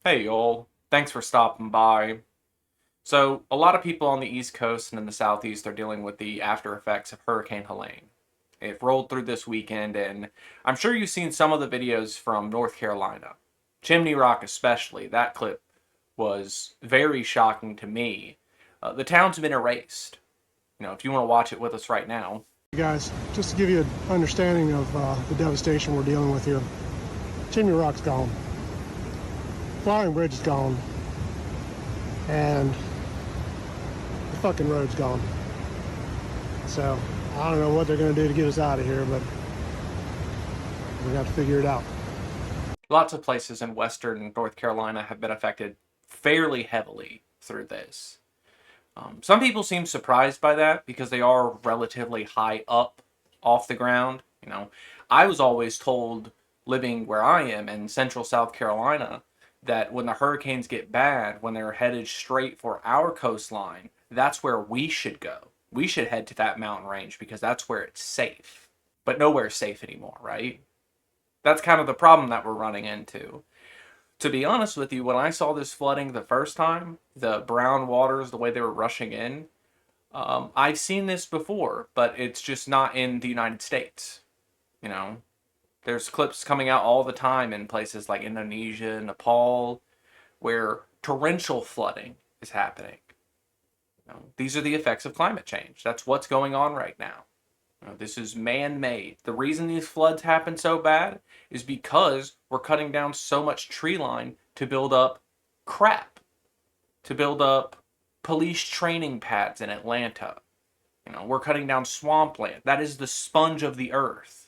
Hey y'all, thanks for stopping by. So, a lot of people on the East Coast and in the Southeast are dealing with the after effects of Hurricane Helene. It rolled through this weekend, and I'm sure you've seen some of the videos from North Carolina. Chimney Rock, especially. That clip was very shocking to me. The town's been erased. If you want to watch it with us right now. Guys, just to give you an understanding of the devastation we're dealing with here. Chimney Rock's gone. Flying Bridge is gone. And the fucking road's gone. So, I don't know what they're going to do to get us out of here, but we got to figure it out. Lots of places in western North Carolina have been affected fairly heavily through this. Some people seem surprised by that because they are relatively high up off the ground. I was always told, living where I am in central South Carolina, that when the hurricanes get bad, when they're headed straight for our coastline, that's where we should go. We should head to that mountain range because that's where it's safe. But nowhere's safe anymore, right? That's kind of the problem that we're running into. To be honest with you, when I saw this flooding the first time, the brown waters, the way they were rushing in, I've seen this before, but it's just not in the United States. You know, there's clips coming out all the time in places like Indonesia, Nepal, where torrential flooding is happening. These are the effects of climate change. That's what's going on right now. This is man-made. The reason these floods happen so bad is because we're cutting down so much tree line to build up crap, to build up police training pads in Atlanta. We're cutting down swampland. That is the sponge of the earth.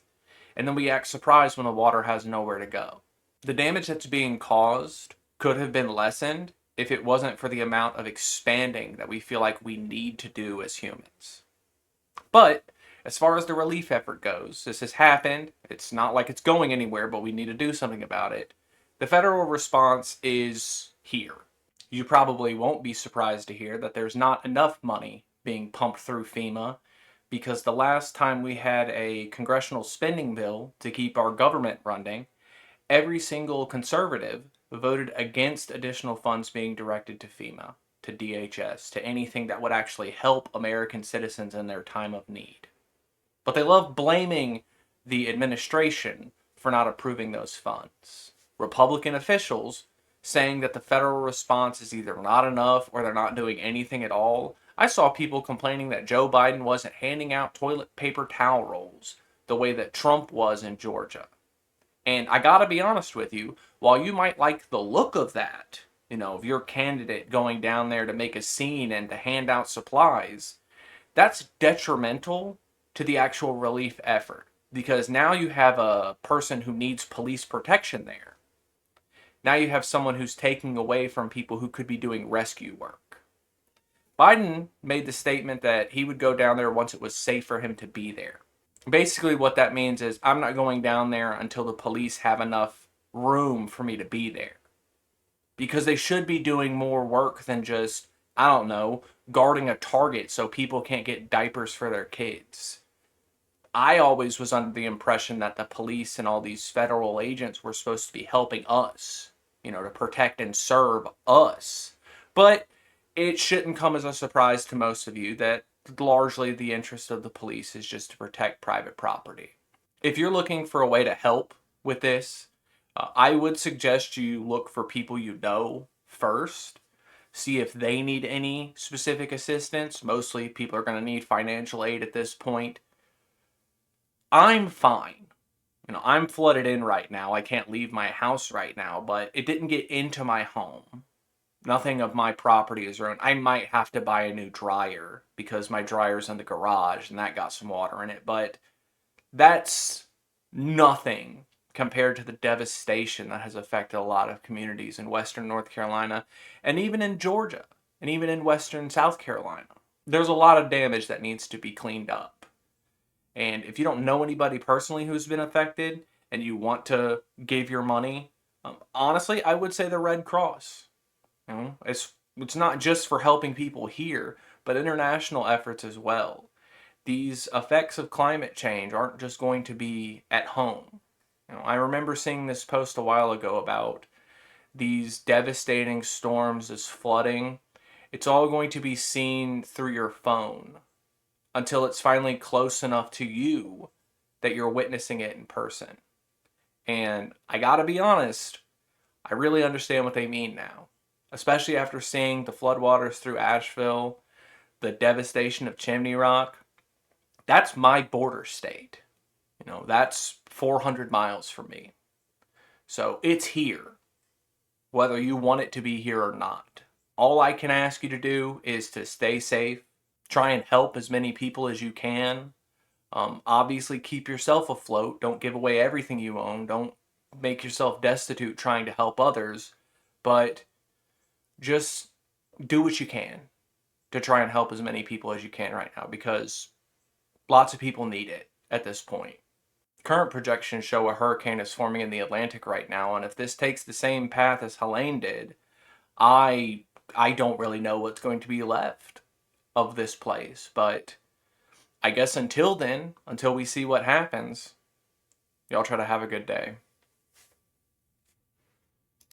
And then we act surprised when the water has nowhere to go. The damage that's being caused could have been lessened if it wasn't for the amount of expanding that we feel like we need to do as humans. But as far as the relief effort goes, this has happened. It's not like it's going anywhere, but we need to do something about it. The federal response is here. You probably won't be surprised to hear that there's not enough money being pumped through FEMA because the last time we had a congressional spending bill to keep our government running, every single conservative voted against additional funds being directed to FEMA, to DHS, to anything that would actually help American citizens in their time of need. But they love blaming the administration for not approving those funds. Republican officials saying that the federal response is either not enough or they're not doing anything at all. I saw people complaining that Joe Biden wasn't handing out toilet paper towel rolls the way that Trump was in Georgia. And I gotta be honest with you, while you might like the look of that, of your candidate going down there to make a scene and to hand out supplies, that's detrimental to the actual relief effort because now you have a person who needs police protection there. Now you have someone who's taking away from people who could be doing rescue work. Biden made the statement that he would go down there once it was safe for him to be there. Basically, what that means is I'm not going down there until the police have enough room for me to be there. Because they should be doing more work than just, I don't know, guarding a Target so people can't get diapers for their kids. I always was under the impression that the police and all these federal agents were supposed to be helping us, to protect and serve us. But it shouldn't come as a surprise to most of you that largely the interest of the police is just to protect private property. If you're looking for a way to help with this, I would suggest you look for people you know first. See if they need any specific assistance. Mostly people are going to need financial aid at this point. I'm fine. I'm flooded in right now. I can't leave my house right now, but it didn't get into my home. Nothing of my property is ruined. I might have to buy a new dryer because my dryer's in the garage and that got some water in it, but that's nothing compared to the devastation that has affected a lot of communities in western North Carolina and even in Georgia and even in western South Carolina. There's a lot of damage that needs to be cleaned up. And if you don't know anybody personally who's been affected and you want to give your money, honestly, I would say the Red Cross. It's not just for helping people here, but international efforts as well. These effects of climate change aren't just going to be at home. I remember seeing this post a while ago about these devastating storms, this flooding, it's all going to be seen through your phone until it's finally close enough to you that you're witnessing it in person. And I gotta be honest, I really understand what they mean now, especially after seeing the floodwaters through Asheville, the devastation of Chimney Rock. That's my border state. That's 400 miles from me. So it's here, whether you want it to be here or not. All I can ask you to do is to stay safe, try and help as many people as you can. Obviously, keep yourself afloat. Don't give away everything you own. Don't make yourself destitute trying to help others. But just do what you can to try and help as many people as you can right now, because lots of people need it at this point. Current projections show a hurricane is forming in the Atlantic right now, and if this takes the same path as Helene did, I I don't really know what's going to be left of this place. But I guess until then, until we see what happens, y'all try to have a good day.